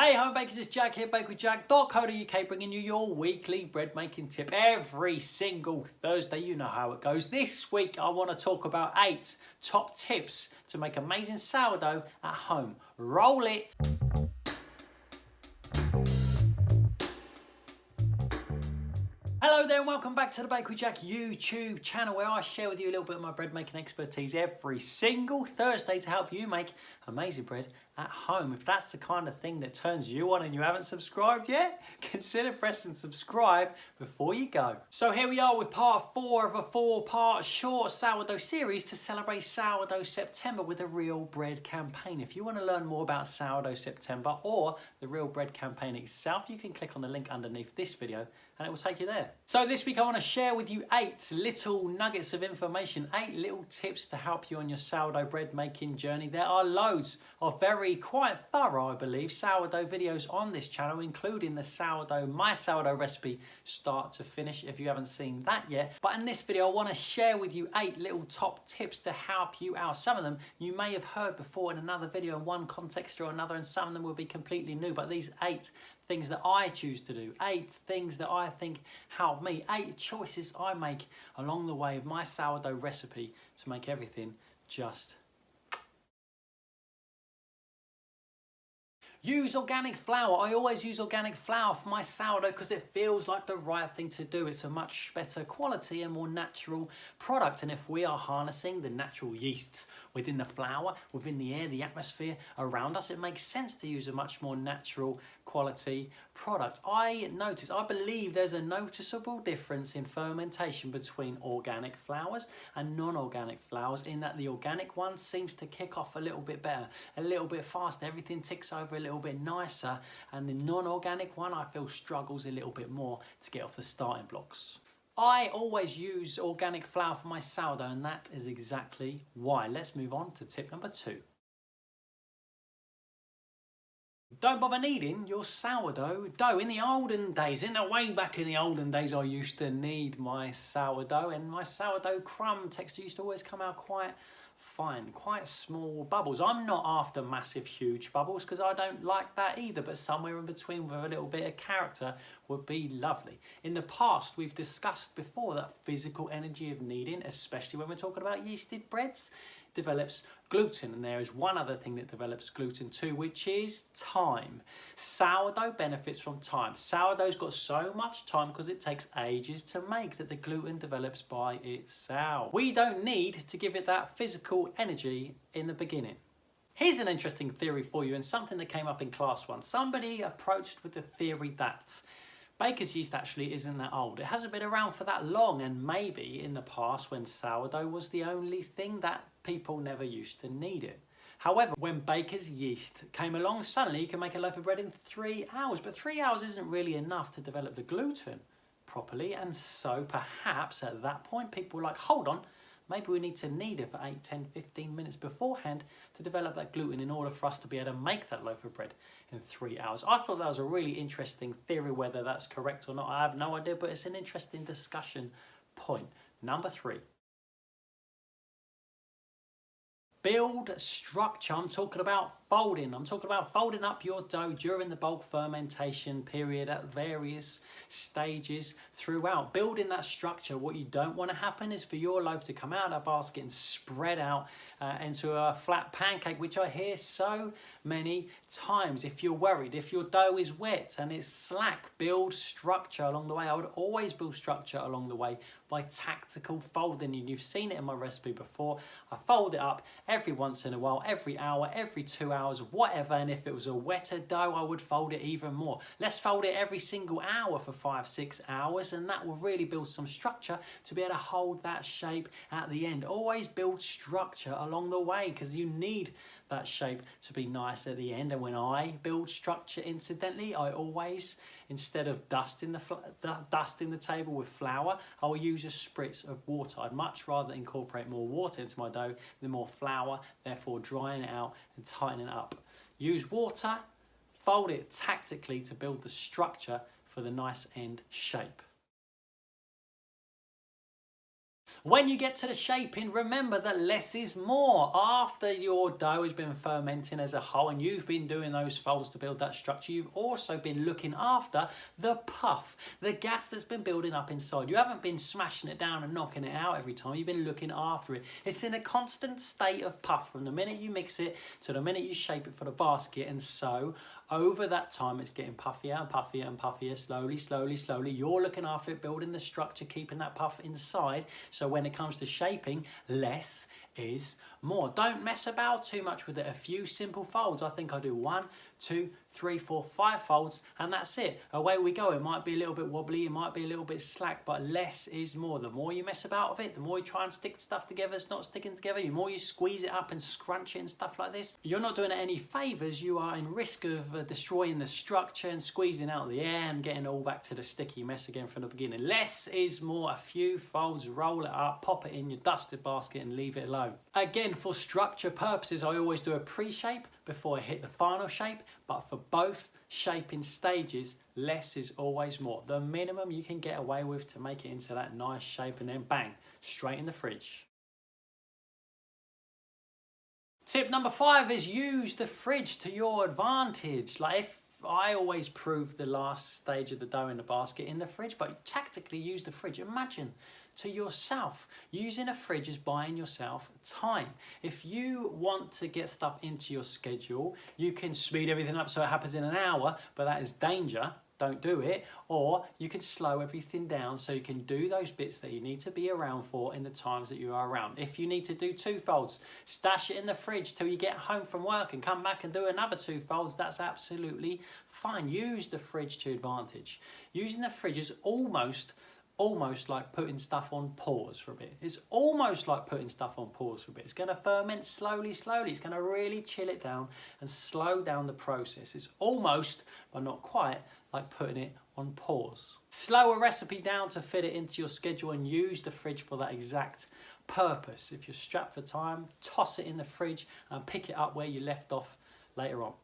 Hey home bakers, it's Jack here, bakeryjack.co.uk, bringing you your weekly bread making tip every single Thursday. You know how it goes. This week I want to talk about 8 top tips to make amazing sourdough at home. Roll it! Hello there and welcome back to the Bakery Jack YouTube channel, where I share with you a little bit of my bread making expertise every single Thursday to help you make amazing bread at home. If that's the kind of thing that turns you on and you haven't subscribed yet, consider pressing subscribe before you go. So here we are with part 4 of a 4-part short sourdough series to celebrate Sourdough September with a Real Bread campaign. If you want to learn more about Sourdough September or the Real Bread campaign itself, you can click on the link underneath this video and it will take you there. So this week I want to share with you 8 little nuggets of information, 8 little tips to help you on your sourdough bread making journey. There are loads of quite thorough, I believe, sourdough videos on this channel, including the my sourdough recipe start to finish, if you haven't seen that yet. But in this video I want to share with you 8 little top tips to help you out. Some of them you may have heard before in another video in one context or another, and some of them will be completely new, but these 8 things that I choose to do, 8 things that I think help me, 8 choices I make along the way of my sourdough recipe to make everything just. Use organic flour. I always use organic flour for my sourdough because it feels like the right thing to do. It's a much better quality and more natural product. And if we are harnessing the natural yeasts within the flour, within the air, the atmosphere around us, it makes sense to use a much more natural quality product. I believe there's a noticeable difference in fermentation between organic flours and non-organic flours, in that the organic one seems to kick off a little bit better, a little bit faster, everything ticks over a little bit nicer, and the non-organic one I feel struggles a little bit more to get off the starting blocks. I always use organic flour for my sourdough, and that is exactly why. Let's move on to tip number 2. Don't bother kneading your sourdough dough. In the olden days, way back in the olden days, I used to knead my sourdough, and my sourdough crumb texture used to always come out quite fine, quite small bubbles. I'm not after massive, huge bubbles because I don't like that either, but somewhere in between with a little bit of character would be lovely. In the past, we've discussed before that physical energy of kneading, especially when we're talking about yeasted breads, develops gluten, and there is one other thing that develops gluten too, which is time. Sourdough benefits from time. Sourdough's got so much time because it takes ages to make that the gluten develops by itself. We don't need to give it that physical energy in the beginning. Here's an interesting theory for you, and something that came up in class once. Somebody approached with the theory that baker's yeast actually isn't that old. It hasn't been around for that long, and maybe in the past when sourdough was the only thing that people never used to knead it. However, when baker's yeast came along, suddenly you can make a loaf of bread in 3 hours, but 3 hours isn't really enough to develop the gluten properly, and so perhaps at that point people were like, hold on, maybe we need to knead it for 8, 10, 15 minutes beforehand to develop that gluten in order for us to be able to make that loaf of bread in 3 hours. I thought that was a really interesting theory. Whether that's correct or not, I have no idea, but it's an interesting discussion point. Number 3. Build structure. I'm talking about folding. I'm talking about folding up your dough during the bulk fermentation period at various stages throughout. Building that structure. What you don't want to happen is for your loaf to come out of that basket and spread out into a flat pancake, which I hear so many times. If you're worried, if your dough is wet and it's slack, build structure along the way. I would always build structure along the way by tactical folding, and you've seen it in my recipe before. I fold it up every once in a while, every hour, every 2 hours, whatever, and if it was a wetter dough, I would fold it even more. Let's fold it every single hour for 5-6 hours, and that will really build some structure to be able to hold that shape at the end. Always build structure along the way because you need that shape to be nice at the end. And when I build structure, incidentally, I always, instead of dusting the table with flour, I will use a spritz of water. I'd much rather incorporate more water into my dough than more flour, therefore drying it out and tightening it up. Use water, fold it tactically to build the structure for the nice end shape. When you get to the shaping, remember that less is more. After your dough has been fermenting as a whole and you've been doing those folds to build that structure, you've also been looking after the puff, the gas that's been building up inside. You haven't been smashing it down and knocking it out every time. You've been looking after it. It's in a constant state of puff from the minute you mix it to the minute you shape it for the basket, and so over that time it's getting puffier and puffier and puffier, slowly, slowly, slowly. You're looking after it, building the structure, keeping that puff inside, so when it comes to shaping, less is more. Don't mess about too much with it. A few simple folds. I think I do 1, 2, 3, 4, 5 folds, and that's it. Away we go. It might be a little bit wobbly, it might be a little bit slack, but less is more. The more you mess about with it, the more you try and stick stuff together it's not sticking together, the more you squeeze it up and scrunch it and stuff like this, you're not doing it any favours. You are in risk of destroying the structure and squeezing out the air and getting it all back to the sticky mess again from the beginning. Less is more. A few folds, roll it up, pop it in your dusted basket and leave it alone. Again, for structure purposes, I always do a pre-shape before I hit the final shape, but for both shaping stages, less is always more. The minimum you can get away with to make it into that nice shape, and then bang, straight in the fridge. Tip number 5 is use the fridge to your advantage. Like, if I always prove the last stage of the dough in the basket in the fridge, but tactically use the fridge. Imagine to yourself, using a fridge is buying yourself time. If you want to get stuff into your schedule, you can speed everything up so it happens in an hour, but that is danger. Don't do it. Or you can slow everything down so you can do those bits that you need to be around for in the times that you are around. If you need to do 2 folds, stash it in the fridge till you get home from work and come back and do another 2 folds. That's absolutely fine. Use the fridge to advantage. Using the fridge is almost like putting stuff on pause for a bit. It's almost like putting stuff on pause for a bit. It's going to ferment slowly, slowly. It's going to really chill it down and slow down the process. It's almost, but not quite, like putting it on pause. Slow a recipe down to fit it into your schedule and use the fridge for that exact purpose. If you're strapped for time, toss it in the fridge and pick it up where you left off later on.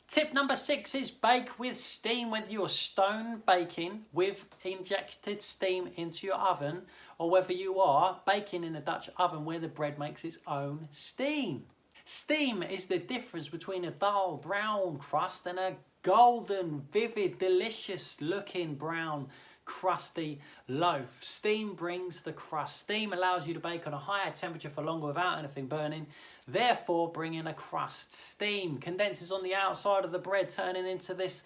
Tip number 6 is bake with steam, whether you're stone baking with injected steam into your oven or whether you are baking in a Dutch oven where the bread makes its own steam. Steam is the difference between a dull brown crust and a golden, vivid, delicious looking brown crusty loaf. Steam brings the crust. Steam allows you to bake on a higher temperature for longer without anything burning, therefore bringing a crust. Steam condenses on the outside of the bread, turning into this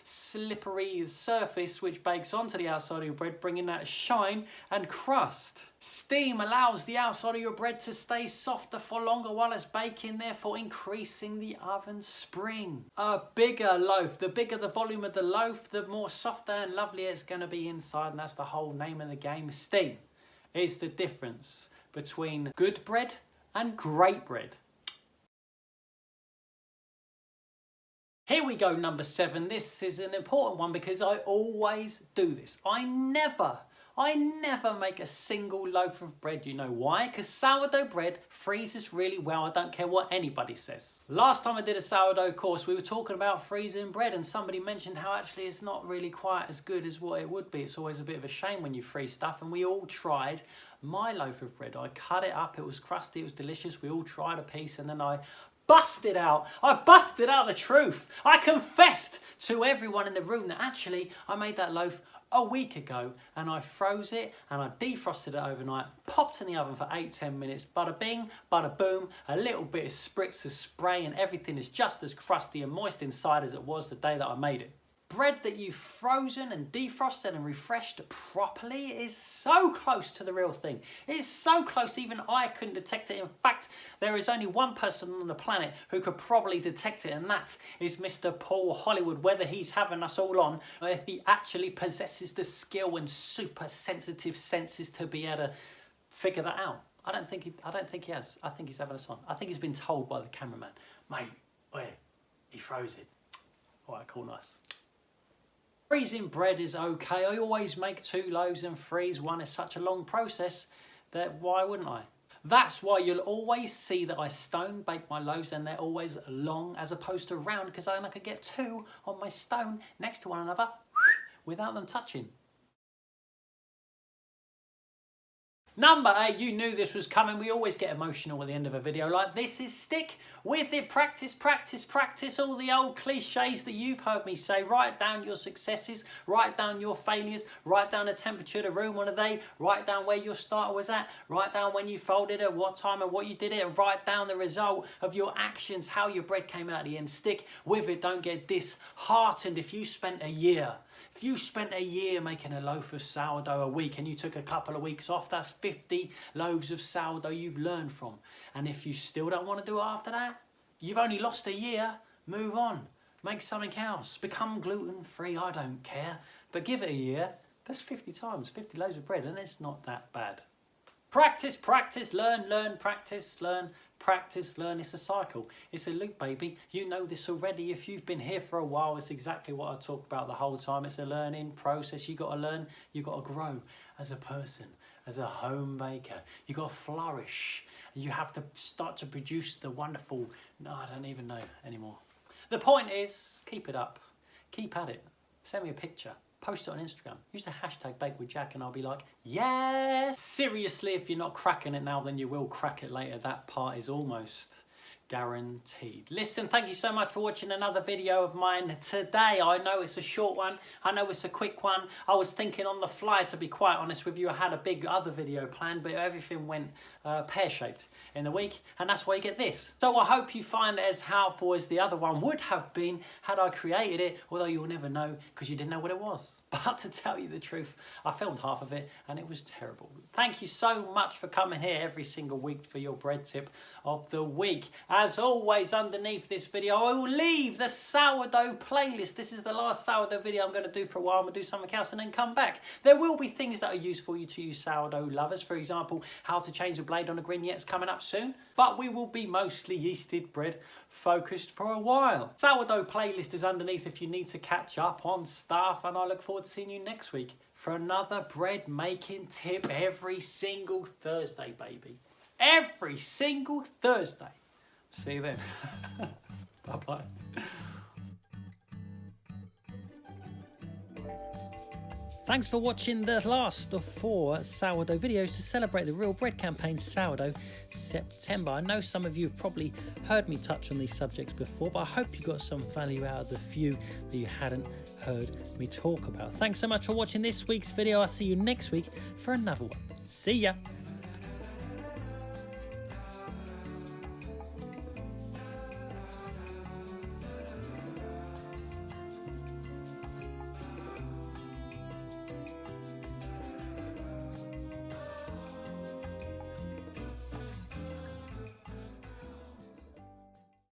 slippery surface which bakes onto the outside of your bread, bringing that shine and crust. Steam allows the outside of your bread to stay softer for longer while it's baking, therefore increasing the oven spring. A bigger loaf, the bigger the volume of the loaf, the more softer and lovelier it's going to be inside, and that's the whole name of the game. Steam is the difference between good bread and great bread. Here we go, number 7. This is an important one because I always do this. I never make a single loaf of bread. You know why? Because sourdough bread freezes really well. I don't care what anybody says. Last time I did a sourdough course, we were talking about freezing bread, and somebody mentioned how actually it's not really quite as good as what it would be. It's always a bit of a shame when you freeze stuff, and we all tried my loaf of bread. I cut it up, it was crusty, it was delicious. We all tried a piece, and then I busted out the truth. I confessed to everyone in the room that actually I made that loaf a week ago, and I froze it and I defrosted it overnight, popped in the oven for 8-10 minutes, bada bing, bada boom, a little bit of spritz of spray, and everything is just as crusty and moist inside as it was the day that I made it. Bread that you've frozen and defrosted and refreshed properly is so close to the real thing. It's so close even I couldn't detect it. In fact, there is only one person on the planet who could probably detect it, and that is Mr. Paul Hollywood. Whether he's having us all on, or if he actually possesses the skill and super sensitive senses to be able to figure that out. I don't think he has. I think he's having us on. I think he's been told by the cameraman, mate, he froze it. All right, cool, nice. Freezing bread is okay. I always make 2 loaves and freeze one. It's such a long process that why wouldn't I? That's why you'll always see that I stone bake my loaves and they're always long as opposed to round, because I could get 2 on my stone next to one another without them touching. Number 8, you knew this was coming. We always get emotional at the end of a video like this, is stick with it. Practice, practice, practice. All the old cliches that you've heard me say. Write down your successes, write down your failures, write down the temperature of the room on a day, write down where your starter was at, write down when you folded it, what time and what you did it, and write down the result of your actions, how your bread came out at the end. Stick with it. Don't get disheartened. If you spent a year making a loaf of sourdough a week and you took a couple of weeks off, that's 50 loaves of sourdough you've learned from. And if you still don't want to do it after that, you've only lost a year. Move on. Make something else. Become gluten-free. I don't care. But give it a year. That's 50 times, 50 loaves of bread, and it's not that bad. Practice, practice, learn, learn, practice, learn, practice, learn. It's a cycle. It's a loop, baby. You know this already. If you've been here for a while, it's exactly what I talk about the whole time. It's a learning process. You got to learn. You got to grow as a person, as a home baker. You got to flourish. You have to start to produce the wonderful. No, I don't even know anymore. The point is, keep it up. Keep at it. Send me a picture. Post it on Instagram. Use the hashtag #BakeWithJack and I'll be like, yes! Seriously, if you're not cracking it now, then you will crack it later. That part is almost guaranteed. Listen, thank you so much for watching another video of mine today. I know it's a short one. I know it's a quick one. I was thinking on the fly, to be quite honest with you. I had a big other video planned, but everything went pear-shaped in the week, and that's why you get this. So I hope you find it as helpful as the other one would have been had I created it, although you'll never know because you didn't know what it was. But to tell you the truth, I filmed half of it and it was terrible. Thank you so much for coming here every single week for your bread tip of the week. As always, underneath this video, I will leave the sourdough playlist. This is the last sourdough video I'm going to do for a while. I'm going to do something else and then come back. There will be things that are useful for you to use sourdough lovers. For example, how to change the blade on a grignette's coming up soon. But we will be mostly yeasted bread focused for a while. Sourdough playlist is underneath if you need to catch up on stuff, and I look forward to seeing you next week for another bread making tip every single Thursday, baby. Every single Thursday. See you then. Bye-bye. Thanks for watching the last of 4 sourdough videos to celebrate the Real Bread Campaign Sourdough September. I know some of you have probably heard me touch on these subjects before, but I hope you got some value out of the few that you hadn't heard me talk about. Thanks so much for watching this week's video. I'll see you next week for another one. See ya.